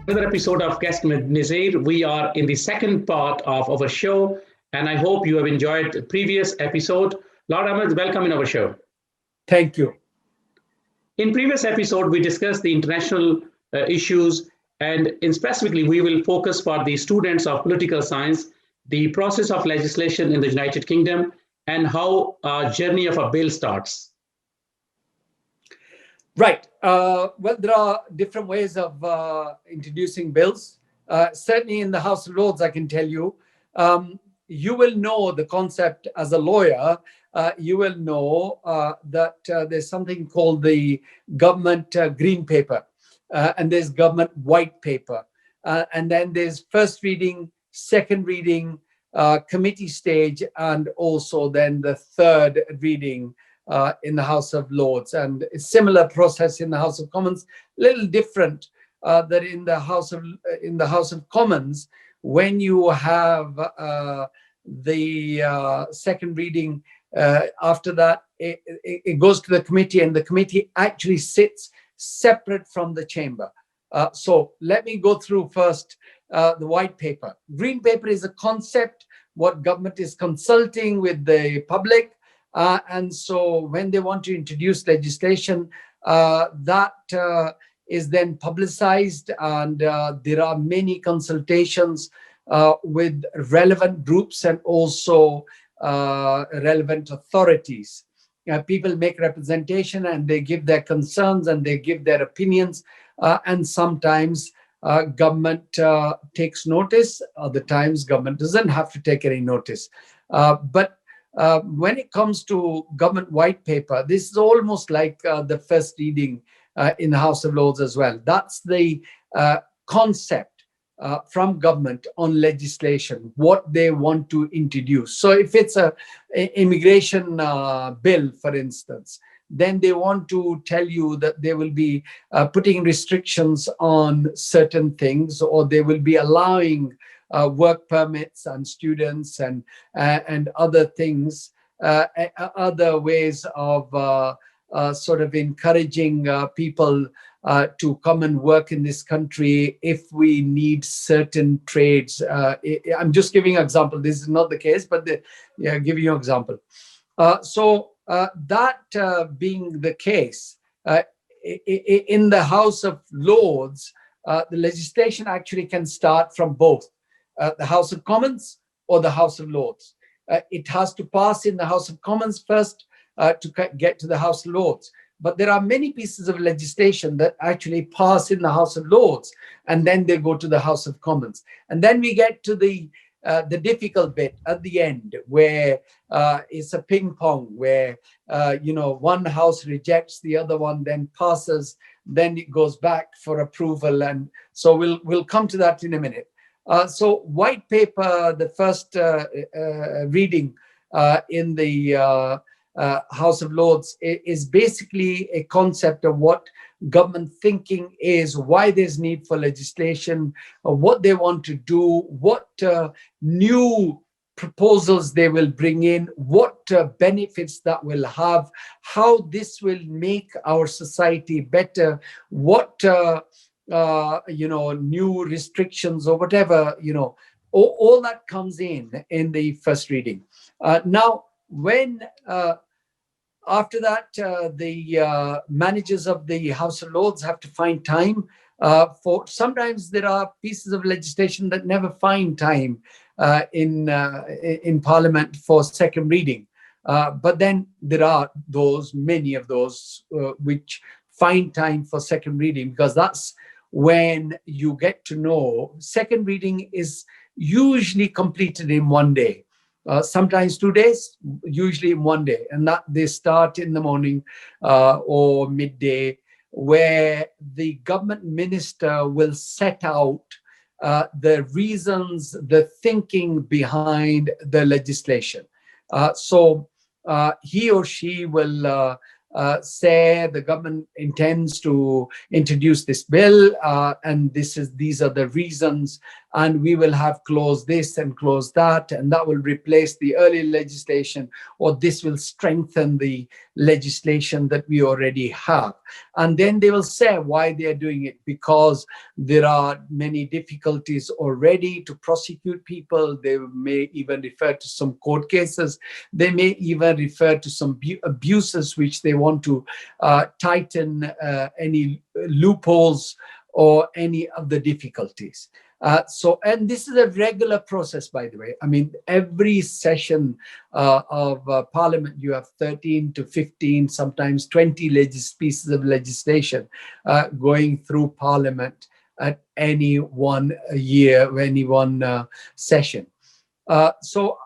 another episode of Guest with Nazir. We are in the second part of our show, and I hope you have enjoyed the previous episode. Lord Ahmed, welcome in our show. Thank you. In previous episode, we discussed the international issues, and specifically, we will focus for the students of political science, the process of legislation in the United Kingdom, and how a journey of a bill starts. Right. Well, there are different ways of introducing bills. Certainly in the House of Lords, I can tell you, you will know the concept as a lawyer. You will know that there's something called the government green paper, and there's government white paper. And then there's first reading, second reading, committee stage, and also then the third reading in the House of Lords. And a similar process in the House of Commons, a little different that in the House of Commons, when you have the second reading, after that it goes to the committee, and the committee actually sits separate from the chamber. So let me go through first the white paper. Green paper is a concept, what government is consulting with the public. And so when they want to introduce legislation, that is then publicized, and there are many consultations with relevant groups and also relevant authorities. People make representation, and they give their concerns, and they give their opinions, and sometimes government takes notice. Other times government doesn't have to take any notice. But when it comes to government white paper, this is almost like the first reading in the House of Lords as well. That's the concept from government on legislation, what they want to introduce. So if it's an immigration bill, for instance, then they want to tell you that they will be putting restrictions on certain things, or they will be allowing work permits and students and other things, other ways of sort of encouraging people to come and work in this country if we need certain trades. I'm just giving an example. This is not the case, but giving you an example. So that being the case, in the House of Lords, the legislation actually can start from both the House of Commons or the House of Lords. It has to pass in the House of Commons first to get to the House of Lords. But there are many pieces of legislation that actually pass in the House of Lords, and then they go to the House of Commons. And then we get to the difficult bit at the end, where it's a ping pong, where one house rejects, the other one then passes, then it goes back for approval. And so we'll come to that in a minute. So white paper, the first reading in the House of Lords is basically a concept of what government thinking is, why there's need for legislation, what they want to do, what new proposals they will bring in, what benefits that will have, how this will make our society better, what new restrictions or whatever, all that comes in the first reading. Now, when after that, the managers of the House of Lords have to find time for, sometimes there are pieces of legislation that never find time in Parliament for second reading. But then there are many of those which find time for second reading, because that's when you get to know. Second reading is usually completed in one day. Sometimes 2 days, usually in one day, and that they start in the morning or midday, where the government minister will set out the reasons, the thinking behind the legislation. So he or she will say the government intends to introduce this bill, and these are the reasons, and we will have clause this and clause that, and that will replace the early legislation, or this will strengthen the legislation that we already have. And then they will say why they are doing it, because there are many difficulties already to prosecute people. They may even refer to some court cases. They may even refer to some abuses which they want to tighten any loopholes or any of the difficulties. And this is a regular process, by the way. I mean, every session of Parliament, you have 13 to 15, sometimes 20 pieces of legislation going through Parliament at any one year, any one session. So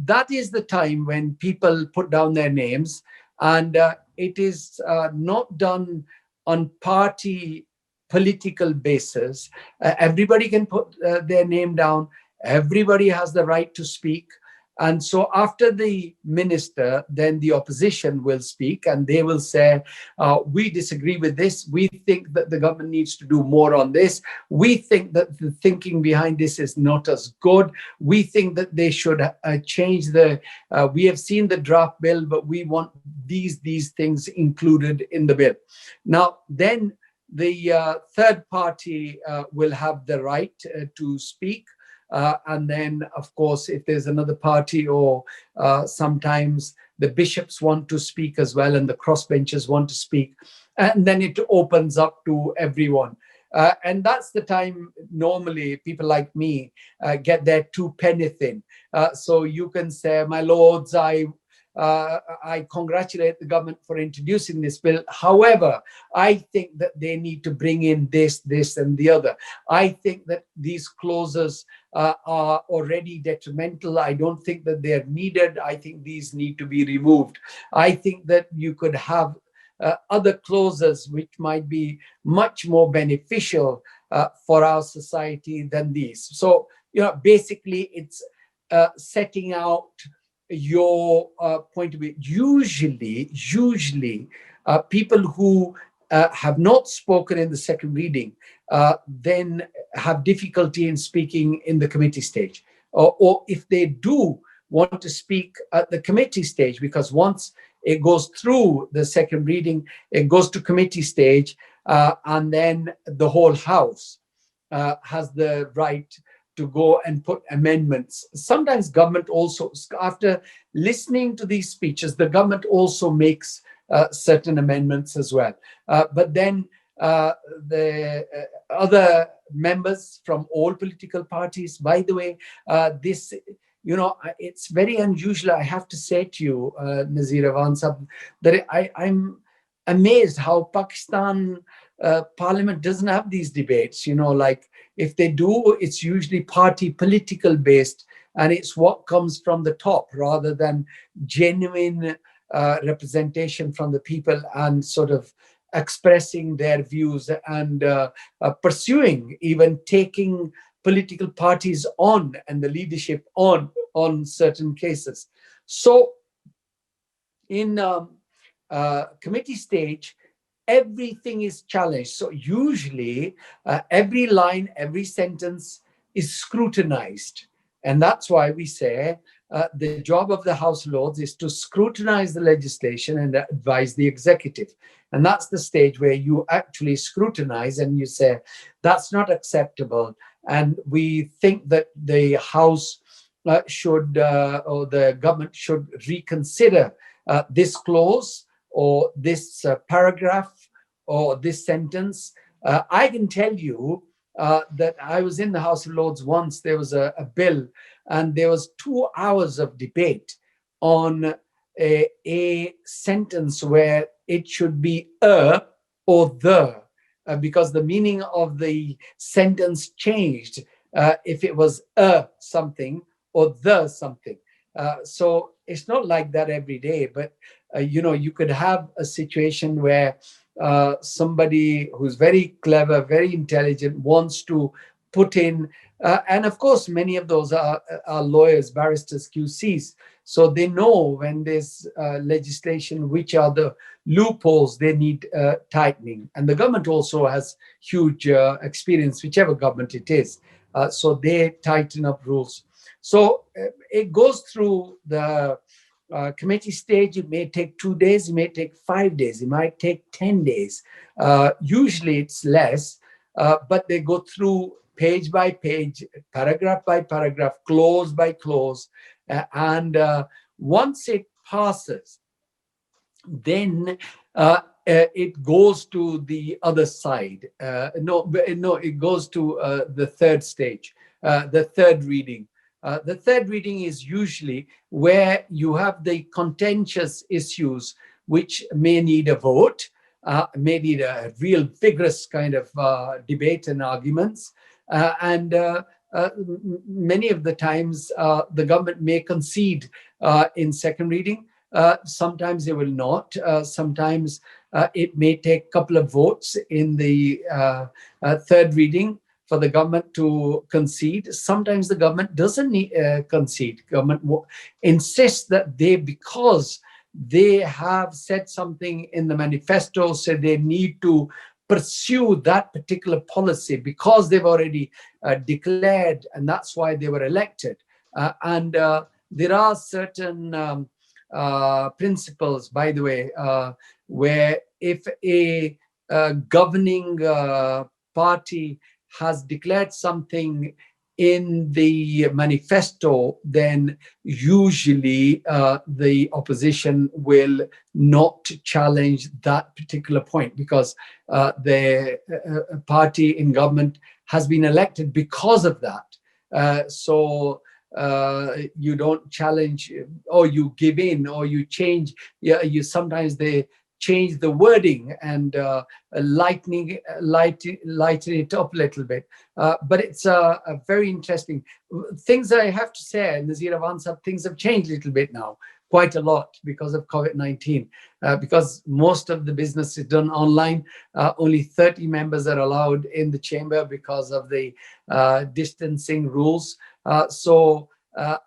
that is the time when people put down their names, and it is not done on party political basis. Everybody can put their name down. Everybody has the right to speak. And so after the minister, then the opposition will speak, and they will say, we disagree with this. We think that the government needs to do more on this. We think that the thinking behind this is not as good. We think that they should change we have seen the draft bill, but we want these things included in the bill. Now, then the third party will have the right to speak. And then, of course, if there's another party, or sometimes the bishops want to speak as well, and the crossbenchers want to speak, and then it opens up to everyone. And that's the time normally people like me get their 2 penneth in. So you can say, my lords, I congratulate the government for introducing this bill. However, I think that they need to bring in this, and the other. I think that these clauses are already detrimental. I don't think that they are needed. I think these need to be removed. I think that you could have other clauses which might be much more beneficial for our society than these. So, basically it's setting out your point of view. Usually people who have not spoken in the second reading then have difficulty in speaking in the committee stage, or if they do want to speak at the committee stage, because once it goes through the second reading, it goes to committee stage, and then the whole house has the right to go and put amendments. Sometimes government also, after listening to these speeches, the government also makes certain amendments as well. But then the other members from all political parties, by the way, this, it's very unusual. I have to say to you, Nazir Ahmed, that I'm amazed how Pakistan Parliament doesn't have these debates. Like, if they do, it's usually party political based, and it's what comes from the top rather than genuine representation from the people, and sort of expressing their views, and pursuing, even taking political parties on and the leadership on certain cases. So in committee stage, everything is challenged. So usually every line, every sentence is scrutinized. And that's why we say the job of the House of Lords is to scrutinize the legislation and advise the executive. And that's the stage where you actually scrutinize and you say, that's not acceptable. And we think that the House should, or the government should reconsider this clause, or this paragraph, or this sentence. I can tell you that I was in the House of Lords once. There was a bill, and there was 2 hours of debate on a sentence where it should be or the, because the meaning of the sentence changed if it was something or the something. So it's not like that every day, but you could have a situation where somebody who's very clever, very intelligent, wants to put in, and of course, many of those are lawyers, barristers, QCs. So they know when there's legislation, which are the loopholes they need tightening. And the government also has huge experience, whichever government it is. So they tighten up rules. So it goes through the committee stage. It may take 2 days, it may take 5 days, it might take 10 days. Usually it's less, but they go through page by page, paragraph by paragraph, clause by clause. And once it passes, then it goes to the other side. No, it goes to the third stage, the third reading. The third reading is usually where you have the contentious issues which may need a vote, may need a real vigorous kind of debate and arguments. And many of the times the government may concede in second reading. Sometimes they will not. Sometimes it may take a couple of votes in the third reading for the government to concede. Sometimes the government doesn't concede. Government insists that because they have said something in the manifesto, said they need to pursue that particular policy because they've already declared, and that's why they were elected. And there are certain principles, by the way, where if a governing party has declared something in the manifesto, then usually the opposition will not challenge that particular point because the party in government has been elected because of that. So you don't challenge, or you give in, or you change. You sometimes they change the wording and lighten it up a little bit. But it's a very interesting things that I have to say. Nazir have answered, things have changed a little bit now, quite a lot because of COVID-19. Because most of the business is done online. Only 30 members are allowed in the chamber because of the distancing rules. So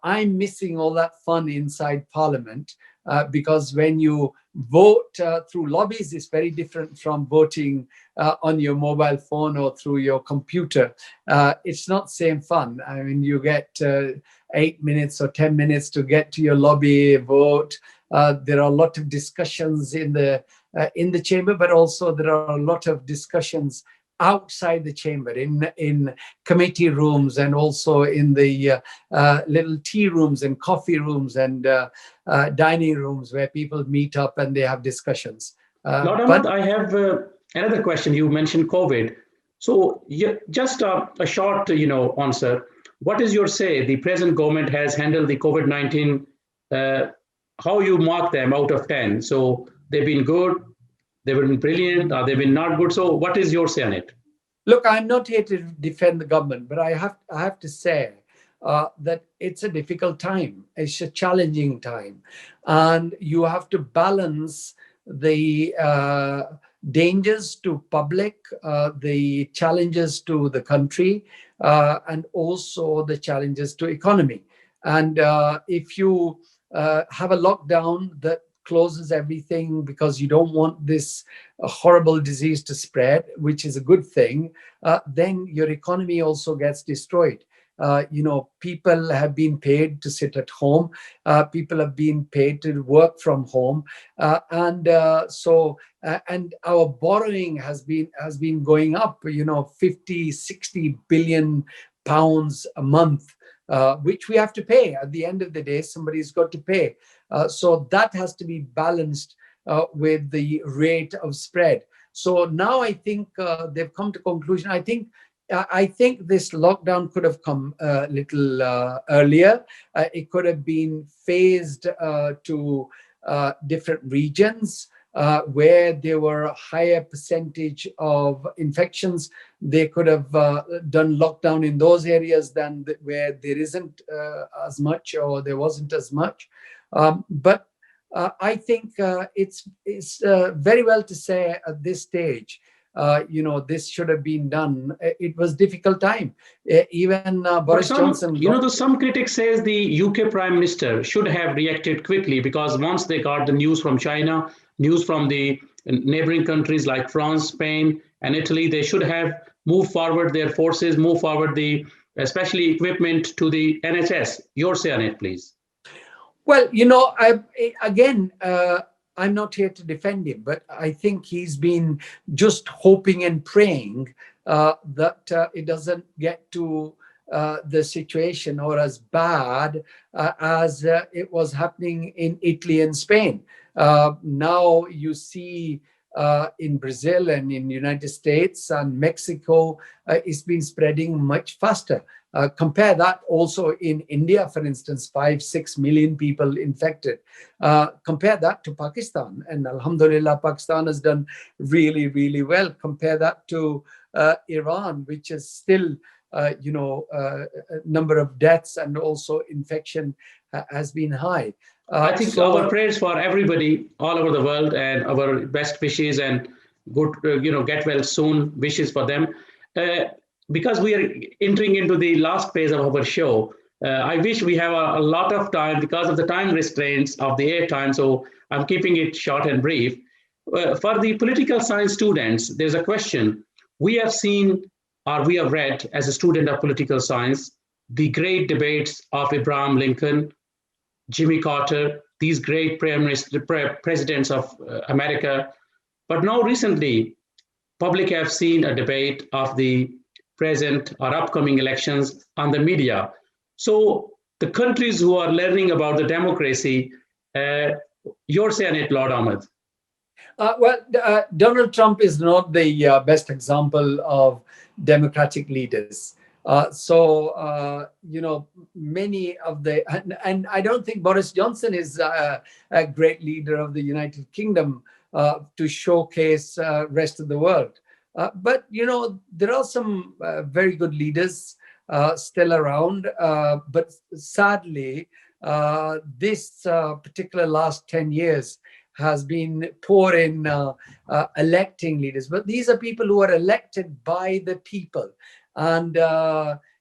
I'm missing all that fun inside Parliament because when you vote through lobbies, it's very different from voting on your mobile phone or through your computer. It's not same fun. I mean, you get 8 minutes or 10 minutes to get to your lobby, vote. There are a lot of discussions in the chamber, but also there are a lot of discussions outside the chamber, in committee rooms, and also in the little tea rooms and coffee rooms and dining rooms where people meet up and they have discussions. Lord Ahmed, I have another question. You mentioned COVID. So just a short, answer. What is your say? The present government has handled the COVID-19. How you mark them out of 10? So they've been good, they've been brilliant, or they've been not good. So what is your say on it? Look, I'm not here to defend the government, but I have to say that it's a difficult time. It's a challenging time. And you have to balance the dangers to public, the challenges to the country, and also the challenges to economy. And if you have a lockdown that closes everything because you don't want this horrible disease to spread, which is a good thing, then your economy also gets destroyed. People have been paid to sit at home. People have been paid to work from home. And our borrowing has been going up, 50, 60 billion pounds a month, which we have to pay. At the end of the day, somebody's got to pay. So that has to be balanced with the rate of spread. So now I think they've come to conclusion. I think this lockdown could have come a little earlier. It could have been phased to different regions where there were a higher percentage of infections. They could have done lockdown in those areas than where there isn't as much, or there wasn't as much. But I think it's very well to say at this stage this should have been done. It was difficult time. Even But Boris Johnson. some critics says the UK Prime Minister should have reacted quickly, because once they got the news from China, news from the neighboring countries like France, Spain, and Italy, they should have moved forward their forces, move forward the especially equipment to the NHS. Your say on it, please. Well, I'm not here to defend him, but I think he's been just hoping and praying that it doesn't get to the situation or as bad as it was happening in Italy and Spain. Now you see in Brazil and in the United States and Mexico, it's been spreading much faster. Compare that also in India, for instance, 5-6 million people infected. Compare that to Pakistan, and Alhamdulillah, Pakistan has done really, really well. Compare that to Iran, which is still, number of deaths and also infection has been high. I think our prayers for everybody all over the world, and our best wishes and good, get well soon wishes for them. Because we are entering into the last phase of our show, I wish we have a lot of time because of the time restraints of the airtime. So I'm keeping it short and brief. For the political science students, there's a question. We have seen, or we have read as a student of political science, the great debates of Abraham Lincoln, Jimmy Carter, these great presidents of America. But now recently, public have seen a debate of the present or upcoming elections on the media. So the countries who are learning about the democracy, your say on it, Lord Ahmed. Donald Trump is not the best example of democratic leaders. Many of the, and I don't think Boris Johnson is a great leader of the United Kingdom to showcase rest of the world. But there are some very good leaders still around. But sadly, this particular last 10 years has been poor in electing leaders. But these are people who are elected by the people. And,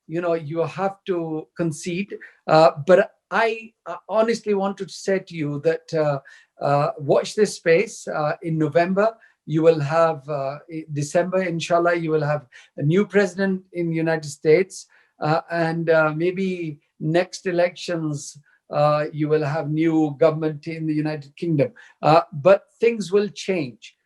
you have to concede. But I honestly want to say to you that watch this space. In November, you will have, December, inshallah, you will have a new president in the United States. And maybe next elections, you will have new government in the United Kingdom. But things will change.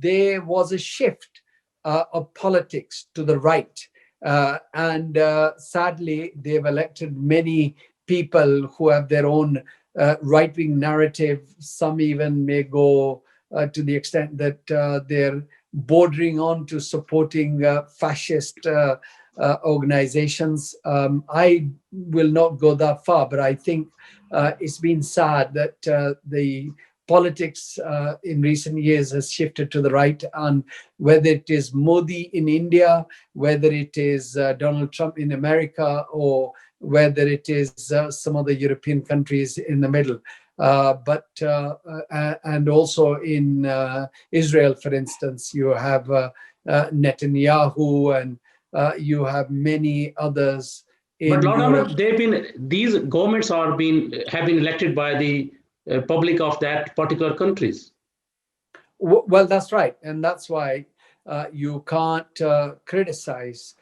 There was a shift of politics to the right. And sadly, they've elected many people who have their own right-wing narrative. Some even may go to the extent that they're bordering on to supporting fascist organizations. I will not go that far, but I think it's been sad that the politics in recent years has shifted to the right, and whether it is Modi in India, whether it is Donald Trump in America, or whether it is some of the European countries in the middle. And also in Israel, for instance, you have Netanyahu, and you have many others. But Lord Ahmed, these governments have been elected by the public of that particular countries. Well, that's right, and that's why you can't criticize.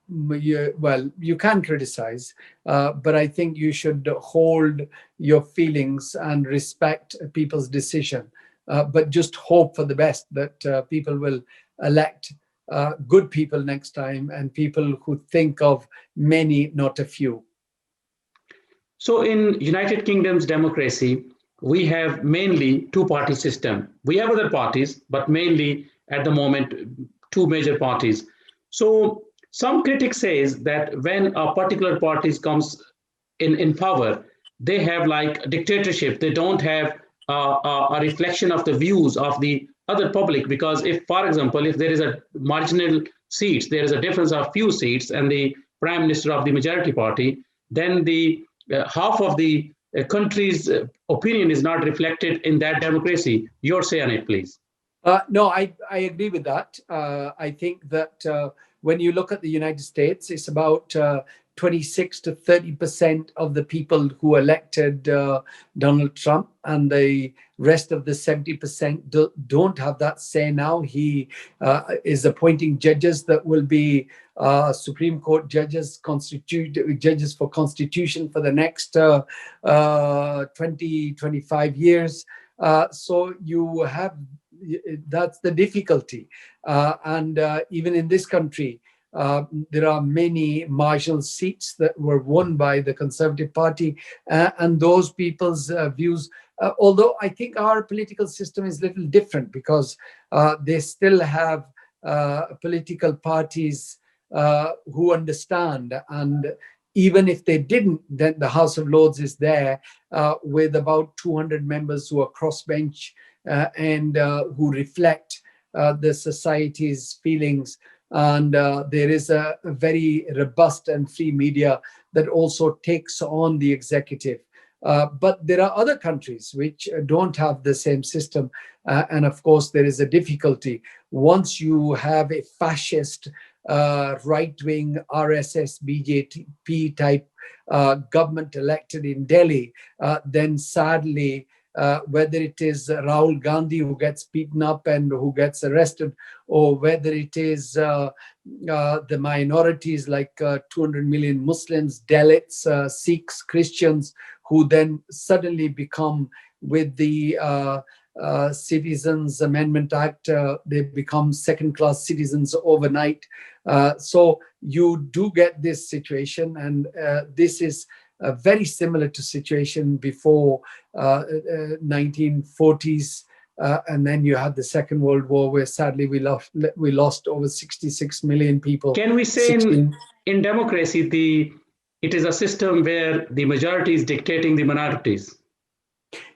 You can criticize, but I think you should hold your feelings and respect people's decision. But just hope for the best, that people will elect good people next time, and people who think of many, not a few. So in United Kingdom's democracy, we have mainly two-party system. We have other parties, but mainly at the moment, two major parties. So some critics says that when a particular party comes in power, they have like dictatorship. They don't have a reflection of the views of the other public, because if, for example, if there is a marginal seats, there is a difference of few seats, and the prime minister of the majority party, then the half of the country's opinion is not reflected in that democracy. Your say on it, please. No, I agree with that. I think that when you look at the United States, it's about 26 to 30% of the people who elected Donald Trump, and the rest of the 70% don't have that say now. He is appointing judges that will be Supreme Court judges, judges for Constitution for the next 20, 25 years. So you have, that's the difficulty. And even in this country, there are many marginal seats that were won by the Conservative Party, and those people's views, although I think our political system is a little different, because they still have political parties who understand, and even if they didn't, then the House of Lords is there with about 200 members who are crossbench and who reflect the society's feelings. And there is a very robust and free media that also takes on the executive. But there are other countries which don't have the same system. And of course, there is a difficulty. Once you have a fascist, right-wing RSS, BJP type government elected in Delhi, then sadly, whether it is Rahul Gandhi who gets beaten up and who gets arrested, or whether it is the minorities like 200 million Muslims, Dalits, Sikhs, Christians, who then suddenly become, with the Citizens Amendment Act, they become second-class citizens overnight. So you do get this situation, and this is very similar to situation before 1940s, and then you had the Second World War, where sadly we lost over 66 million people. Can we say in democracy, it is a system where the majority is dictating the minorities?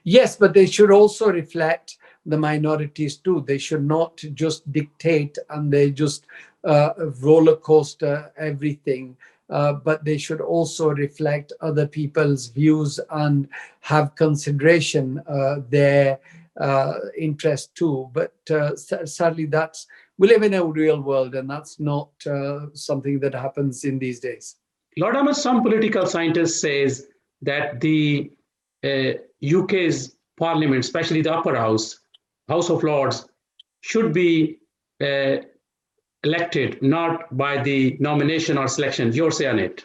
Yes, but they should also reflect the minorities too. They should not just dictate and they just roller coaster everything. But they should also reflect other people's views and have consideration their interest too. But sadly, we live in a real world, and that's not something that happens in these days. Lord Ahmed, some political scientists says that the UK's parliament, especially the upper house, House of Lords, should be elected not by the nomination or selection. Your say on it?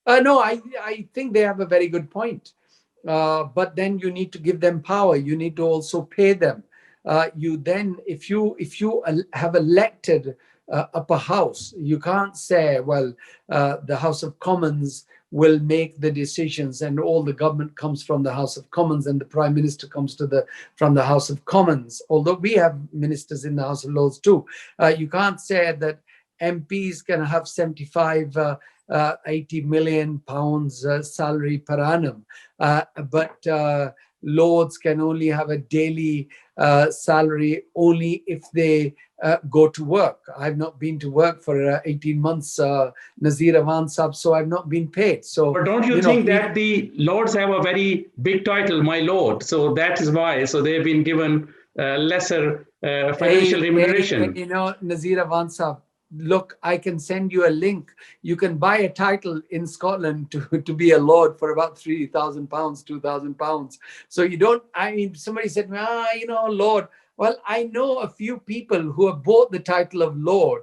No, I think they have a very good point. But then you need to give them power. You need to also pay them. If you have elected upper house, you can't say, well, the House of Commons will make the decisions and all the government comes from the House of Commons and the Prime Minister comes from the House of Commons, although we have ministers in the House of Lords too. You can't say that MPs can have 75, 80 million pounds salary per annum, but Lords can only have a daily salary only if they go to work. I've not been to work for 18 months, Nazir Ahmed Sahab, so I've not been paid. So, but don't you think that the Lords have a very big title, my Lord? So that is why. So they've been given lesser financial remuneration. Nazir Ahmed Sahab, look, I can send you a link. You can buy a title in Scotland to be a Lord for about £3,000, £2,000. So you don't, somebody said, Lord. Well, I know a few people who have bought the title of Lord.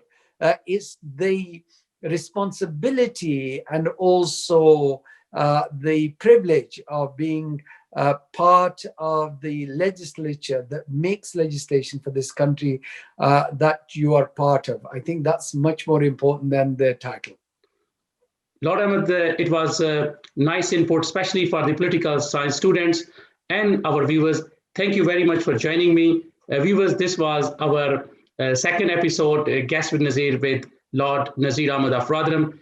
It's the responsibility and also the privilege of being part of the legislature that makes legislation for this country that you are part of. I think that's much more important than the title. Lord Ahmed, it was a nice input, especially for the political science students and our viewers. Thank you very much for joining me. Viewers, this was our second episode, Guest with Nazir with Lord Nazir Ahmed of Rotherham.